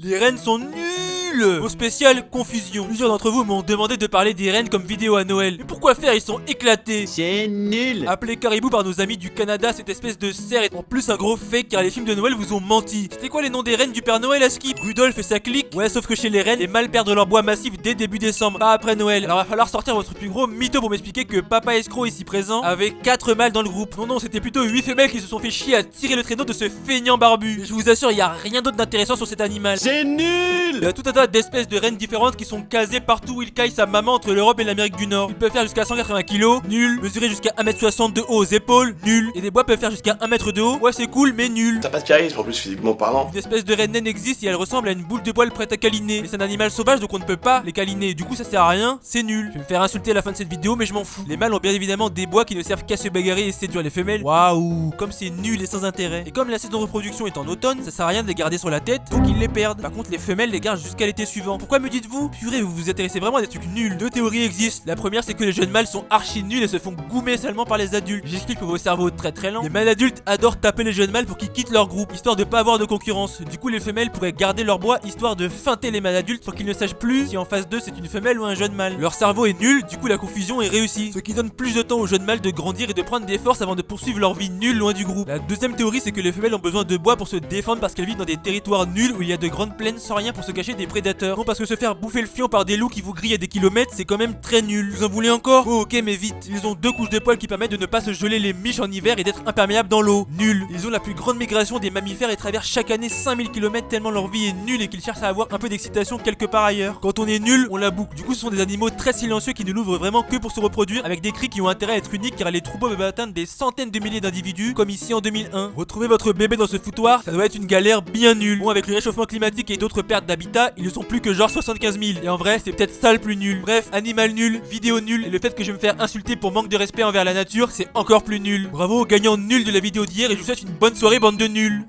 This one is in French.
Les rennes sont nuls. Au spécial, confusion. Plusieurs d'entre vous m'ont demandé de parler des rennes comme vidéo à Noël. Mais pourquoi faire? Ils sont éclatés. C'est nul. Appelé caribou par nos amis du Canada, cette espèce de cerf est en plus un gros fake car les films de Noël vous ont menti. C'était quoi les noms des rennes du Père Noël à Skip? Rudolph et sa clique? Ouais, sauf que chez les rennes, les mâles perdent leur bois massif dès début décembre, pas après Noël. Alors va falloir sortir votre plus gros mytho pour m'expliquer que Papa Escroc ici présent avait 4 mâles dans le groupe. Non, c'était plutôt 8 femelles qui se sont fait chier à tirer le traîneau de ce feignant barbu. Et je vous assure, il y a rien d'autre d'intéressant sur cet animal. C'est nul. Il y a tout un tas d'espèces de rennes différentes qui sont casées partout où il caille sa maman entre l'Europe et l'Amérique du Nord. Ils peuvent faire jusqu'à 180 kg, nul. Mesurer jusqu'à 1m60 de haut aux épaules, nul. Et des bois peuvent faire jusqu'à 1 mètre de haut, ouais c'est cool mais nul. T'as pas de charisme en plus physiquement parlant. Une espèce de reine naine existe et elle ressemble à une boule de poil prête à câliner. Mais c'est un animal sauvage donc on ne peut pas les câliner. Du coup ça sert à rien, c'est nul. Je vais me faire insulter à la fin de cette vidéo mais je m'en fous. Les mâles ont bien évidemment des bois qui ne servent qu'à se bagarrer et séduire les femelles. Waouh, comme c'est nul et sans intérêt. Et comme la saison de reproduction est en automne, ça sert à rien de les garder sur la tête, donc ils les perdent. Par contre les femelles les gardent jusqu'à l'été suivant. Pourquoi me dites-vous? Purée, vous vous intéressez vraiment à des trucs nuls. Deux théories existent. La première c'est que les jeunes mâles sont archi nuls et se font goumer seulement par les adultes. J'explique pour vos cerveaux très lents. Les mâles adultes adorent taper les jeunes mâles pour qu'ils quittent leur groupe, histoire de pas avoir de concurrence. Du coup les femelles pourraient garder leur bois histoire de feinter les mâles adultes pour qu'ils ne sachent plus si en face d'eux c'est une femelle ou un jeune mâle. Leur cerveau est nul, du coup la confusion est réussie. Ce qui donne plus de temps aux jeunes mâles de grandir et de prendre des forces avant de poursuivre leur vie nulle loin du groupe. La deuxième théorie c'est que les femelles ont besoin de bois pour se défendre parce qu'elles vivent dans des territoires nuls où il y a de grandes plaines sans rien pour se cacher des prédateurs. Non parce que se faire bouffer le fion par des loups qui vous grillent à des kilomètres c'est quand même très nul. Vous en voulez encore? Oh ok mais vite. Ils ont 2 couches de poils qui permettent de ne pas se geler les miches en hiver et d'être imperméables dans l'eau. Nul. Ils ont la plus grande migration des mammifères et traversent chaque année 5000 km tellement leur vie est nulle et qu'ils cherchent à avoir un peu d'excitation quelque part ailleurs. Quand on est nul, on la boucle. Du coup ce sont des animaux très silencieux qui ne l'ouvrent vraiment que pour se reproduire avec des cris qui ont intérêt à être uniques car les troupeaux peuvent atteindre des centaines de milliers d'individus comme ici en 2001. Retrouver votre bébé dans ce foutoir, ça doit être une galère bien nulle. Bon avec le réchauffement climatique et d'autres pertes d'habitat, ils ne sont plus que genre 75 000. Et en vrai c'est peut-être ça le plus nul. Bref, animal nul, vidéo nulle et le fait que je vais me faire insulter pour manque de respect envers la nature, c'est encore plus nul. Bravo aux gagnants nuls de la vidéo d'hier et je vous souhaite une bonne soirée bande de nuls.